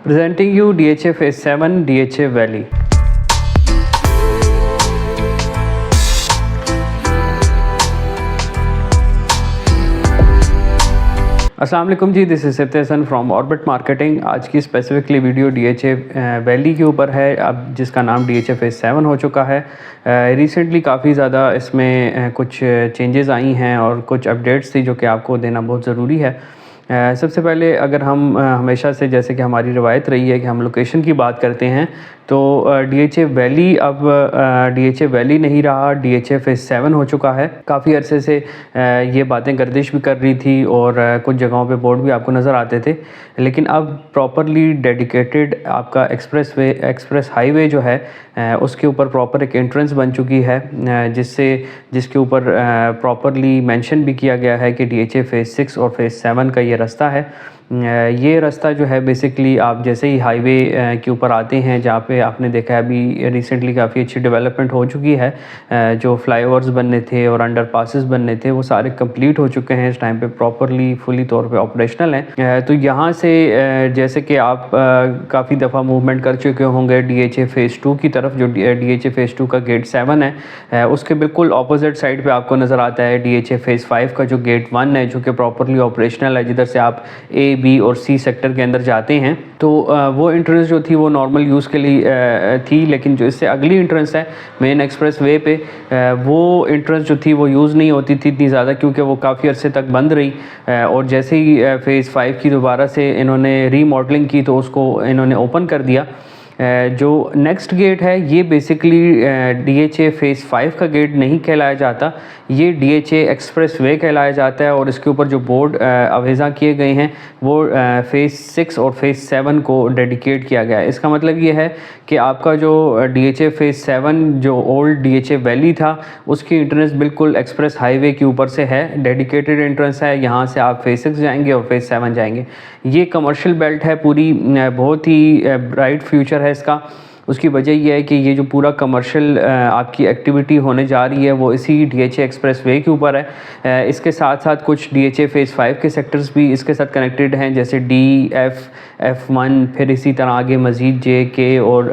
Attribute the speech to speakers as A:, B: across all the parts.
A: Presenting you DHA Phase 7 DHA Valley. अस्सलाम वालेकुम जी, this is Sifat Hasan from Orbit Marketing. आज की स्पेसिफिकली वीडियो DHA वैली के ऊपर है, अब जिसका नाम DHA Phase 7 हो चुका है। रिसेंटली काफ़ी ज़्यादा इसमें कुछ चेंजेस आई हैं और कुछ अपडेट्स थी जो कि आपको देना बहुत ज़रूरी है। सबसे पहले अगर हम हमेशा से जैसे कि हमारी रवायत रही है कि हम लोकेशन की बात करते हैं, तो DHA वैली अब DHA वैली नहीं रहा, DHA Phase 7 हो चुका है। काफ़ी अरसे से ये बातें गर्दिश भी कर रही थी और कुछ जगहों पे बोर्ड भी आपको नज़र आते थे, लेकिन अब प्रॉपरली डेडिकेटेड आपका एक्सप्रेस हाईवे जो है उसके ऊपर प्रॉपर एक एंट्रेंस बन चुकी है, जिसके ऊपर प्रॉपरली मेंशन भी किया गया है कि DHA Phase 6 और Phase 7 का ये रास्ता है। ये रास्ता जो है बेसिकली आप जैसे ही हाईवे के ऊपर आते हैं, जहाँ पे आपने देखा है अभी रिसेंटली काफ़ी अच्छी डेवलपमेंट हो चुकी है, जो फ्लाईओवर्स बनने थे और अंडर पासेस बनने थे वो सारे कंप्लीट हो चुके हैं, इस टाइम पे प्रॉपरली फुली तौर पे ऑपरेशनल हैं। तो यहाँ से जैसे कि आप काफ़ी दफ़ा मूवमेंट कर चुके होंगे DHA Phase 2 की तरफ, जो DHA Phase 2 का गेट 7 है, उसके बिल्कुल अपोजिट साइड पर आपको नज़र आता है DHA Phase 5 का जो गेट 1 है, जो कि प्रॉपरली ऑपरेशनल है, जिधर से आप A, B और C सेक्टर के अंदर जाते हैं। तो वो एंट्रेंस जो थी वो नॉर्मल यूज़ के लिए थी, लेकिन जो इससे अगली एंट्रेंस है मेन एक्सप्रेस वे पे, वो एंट्रेंस जो थी वो यूज़ नहीं होती थी इतनी ज़्यादा, क्योंकि वो काफ़ी अरसे तक बंद रही। और जैसे ही Phase 5 की दोबारा से इन्होंने रीमॉडलिंग की तो उसको इन्होंने ओपन कर दिया। जो नेक्स्ट गेट है ये बेसिकली DHA Phase 5 का गेट नहीं कहलाया जाता, ये DHA एक्सप्रेस वे कहलाया जाता है, और इसके ऊपर जो बोर्ड अवेज़ा किए गए हैं वो Phase 6 और Phase 7 को डेडिकेट किया गया है। इसका मतलब ये है कि आपका जो DHA Phase 7 जो ओल्ड DHA वैली था उसकी एंट्रेंस बिल्कुल एक्सप्रेस हाईवे के ऊपर से है, डेडिकेटेड एंट्रेंस है। यहाँ से आप Phase 6 जाएंगे और Phase 7 जाएंगे। ये कमर्शियल बेल्ट है पूरी, बहुत ही ब्राइट फ्यूचर है इसका। उसकी वजह यह है कि ये जो पूरा कमर्शियल आपकी एक्टिविटी होने जा रही है वो इसी DHA एक्सप्रेस वे के ऊपर है। इसके साथ साथ कुछ DHA Phase 5 के सेक्टर्स भी इसके साथ कनेक्टेड हैं, जैसे D, F, F1, फिर इसी तरह आगे मज़ीद J, K और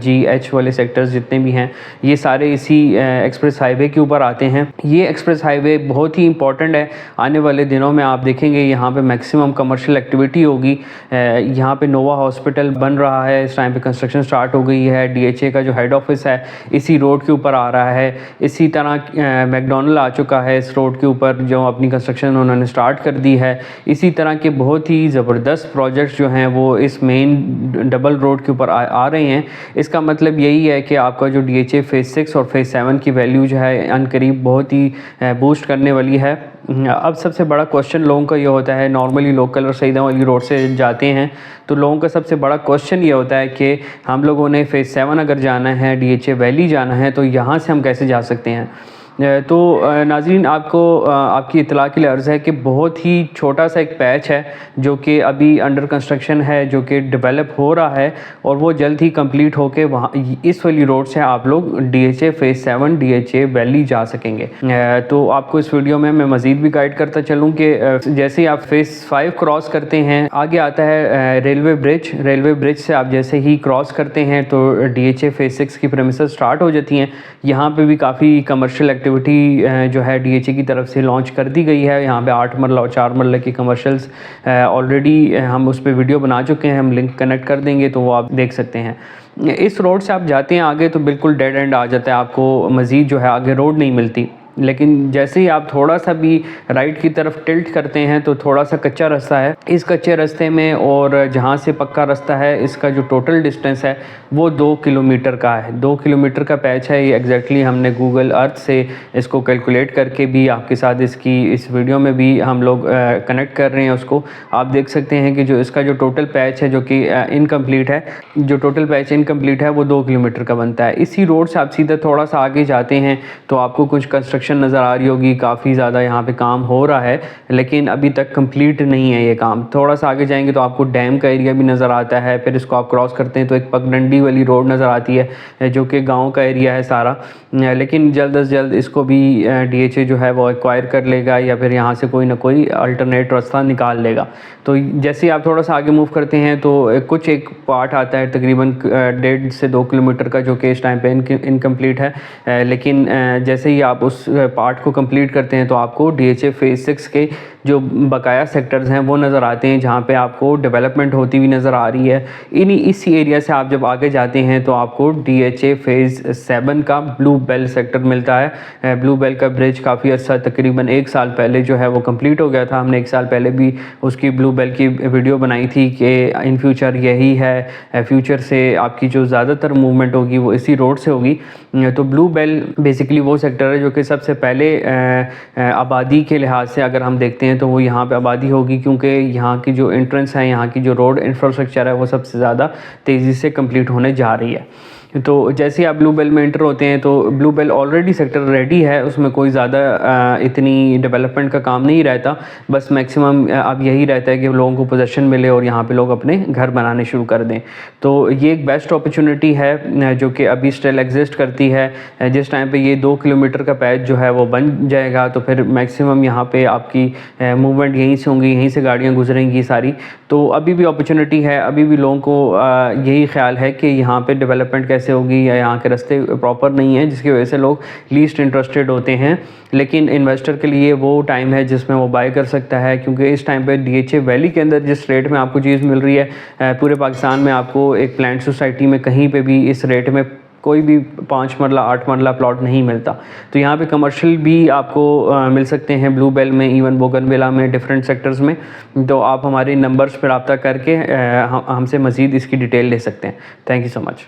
A: G, H वाले सेक्टर्स जितने भी हैं ये सारे इसी एक्सप्रेस हाईवे के ऊपर आते हैं। ये एक्सप्रेस हाईवे बहुत ही इंपॉर्टेंट है, आने वाले दिनों में आप देखेंगे यहाँ पे मैक्सिमम कमर्शियल एक्टिविटी होगी। यहाँ पे नोवा हॉस्पिटल बन रहा है, इस टाइम पे कंस्ट्रक्शन स्टार्ट हो गई है। DHA का जो हेड ऑफिस है इसी रोड के ऊपर आ रहा है। इसी तरह मैकडॉनल्ड आ चुका है इस रोड के ऊपर, जो अपनी कंस्ट्रक्शन उन्होंने स्टार्ट कर दी है। इसी तरह के बहुत ही ज़बरदस्त प्रोजेक्ट्स जो हैं वो इस मेन डबल रोड के ऊपर आ रहे हैं। इसका मतलब यही है कि आपका जो DHA Phase 6 और Phase 7 की वैल्यू जो है अनकरीब बहुत ही बूस्ट करने वाली है। अब सबसे बड़ा क्वेश्चन लोगों का ये होता है, नॉर्मली लोग कलर सईदा वाली रोड से जाते हैं तो लोगों का सबसे बड़ा क्वेश्चन ये होता है कि हम लोगों ने Phase 7 अगर जाना है, DHA वैली जाना है, तो यहाँ से हम कैसे जा सकते हैं। तो नाज़रीन, आपकी इत्तला के लिए अर्ज़ है कि बहुत ही छोटा सा एक पैच है जो कि अभी अंडर कंस्ट्रक्शन है, जो कि डेवलप हो रहा है और वो जल्द ही कंप्लीट होके वहाँ इस वाली रोड से आप लोग DHA Phase 7 DHA वैली जा सकेंगे। तो आपको इस वीडियो में मैं मज़ीद भी गाइड करता चलूँ कि जैसे ही आप Phase 5 क्रॉस करते हैं, आगे आता है रेलवे ब्रिज से आप जैसे ही क्रॉस करते हैं तो DHA Phase 6 की प्रेमिसेस स्टार्ट हो जाती हैं। यहाँ पे भी काफ़ी कमर्शियल एक्टिविटी जो है DHA की तरफ से लॉन्च कर दी गई है। यहाँ पे 8 मरला और 4 मरला की कमर्शियल्स ऑलरेडी हम उस पर वीडियो बना चुके हैं, हम लिंक कनेक्ट कर देंगे तो वो आप देख सकते हैं। इस रोड से आप जाते हैं आगे तो बिल्कुल डेड एंड आ जाता है, आपको मज़ीद जो है आगे रोड नहीं मिलती। लेकिन जैसे ही आप थोड़ा सा भी राइट की तरफ टिल्ट करते हैं तो थोड़ा सा कच्चा रास्ता है। इस कच्चे रास्ते में और जहाँ से पक्का रास्ता है, इसका जो टोटल डिस्टेंस है वो 2 किलोमीटर का है। 2 किलोमीटर का पैच है ये। एग्जैक्टली हमने गूगल अर्थ से इसको कैलकुलेट करके भी आपके साथ इस वीडियो में भी हम लोग कनेक्ट कर रहे हैं उसको। आप देख सकते हैं कि जो इसका जो टोटल पैच है जो कि इनकम्प्लीट है, जो टोटल पैच इनकम्प्लीट है वो 2 किलोमीटर का बनता है। इसी रोड से आप सीधा थोड़ा सा आगे जाते हैं तो आपको कुछ कंस्ट्रक्शन कंस्ट्रक्शन नज़र आ रही होगी, काफ़ी ज़्यादा यहाँ पे काम हो रहा है, लेकिन अभी तक कंप्लीट नहीं है ये काम। थोड़ा सा आगे जाएंगे तो आपको डैम का एरिया भी नज़र आता है, फिर इसको आप क्रॉस करते हैं तो एक पगडंडी वाली रोड नज़र आती है जो कि गाँव का एरिया है सारा, लेकिन जल्द अज जल्द इसको भी DHA जो है वो एक्वायर कर लेगा या फिर यहाँ से कोई ना कोई अल्टरनेट रास्ता निकाल लेगा। तो जैसे ही आप थोड़ा सा आगे मूव करते हैं तो कुछ एक पार्ट आता है तकरीबन 1.5 से 2 किलोमीटर का, जो कि इस टाइम पे इनकम्प्लीट है, लेकिन जैसे ही आप उस पार्ट को कंप्लीट करते हैं तो आपको DHA फेज़ 6 के जो बकाया सेक्टर्स हैं वो नज़र आते हैं, जहाँ पे आपको डेवलपमेंट होती हुई नज़र आ रही है। इसी एरिया से आप जब आगे जाते हैं तो आपको DHA फेज़ 7 का ब्लू बेल सेक्टर मिलता है। ब्लू बेल का ब्रिज काफ़ी अर्सा तकरीबन 1 साल पहले जो है वो कंप्लीट हो गया था। हमने 1 साल पहले भी उसकी ब्लू बेल की वीडियो बनाई थी कि इन फ्यूचर यही है, फ्यूचर से आपकी जो ज़्यादातर मूवमेंट होगी वो इसी रोड से होगी। तो ब्लू बेल बेसिकली वो सेक्टर है जो कि सबसे पहले आबादी के लिहाज से अगर हम देखते हैं तो वो यहाँ पे आबादी होगी, क्योंकि यहाँ की जो एंट्रेंस है, यहाँ की जो रोड इंफ्रास्ट्रक्चर है वो सबसे ज़्यादा तेज़ी से कंप्लीट होने जा रही है। तो जैसे ही आप ब्लू बेल में एंटर होते हैं तो blue bell already sector ready है, उसमें कोई ज़्यादा इतनी डेवलपमेंट का काम नहीं रहता, बस मैक्सिमम अब यही रहता है कि लोगों को पोजीशन मिले और यहाँ पे लोग अपने घर बनाने शुरू कर दें। तो ये एक बेस्ट अपॉर्चुनिटी है जो कि अभी स्टिल एग्जिस्ट करती है। जिस टाइम पे ये 2 किलोमीटर का पैच जो है वो बन जाएगा तो फिर मैक्सिमम यहाँ पे आपकी मूवमेंट यहीं से होंगी, यहीं से गाड़ियाँ गुजरेंगी सारी। तो अभी भी अपॉर्चुनिटी है, अभी भी लोगों को यही ख्याल है कि यहाँ पे डेवलपमेंट कैसे होगी, या यहाँ के रास्ते प्रॉपर नहीं है, जिसकी वजह से लोग लीस्ट इंटरेस्टेड होते हैं। लेकिन इन्वेस्टर के लिए वो टाइम है जिसमें वो बाय कर सकता है, क्योंकि इस टाइम पे DHA वैली के अंदर जिस रेट में आपको चीज़ मिल रही है, पूरे पाकिस्तान में आपको एक प्लांट सोसाइटी में कहीं पे भी इस रेट में कोई भी 5 मरला 8 मरला प्लॉट नहीं मिलता। तो यहाँ पे कमर्शियल भी आपको मिल सकते हैं ब्लू बेल में, इवन बोगनविला में, डिफरेंट सेक्टर्स में। तो आप हमारे नंबर्स पर रब्ता करके हमसे मज़ीद इसकी डिटेल ले सकते हैं। Thank you so much.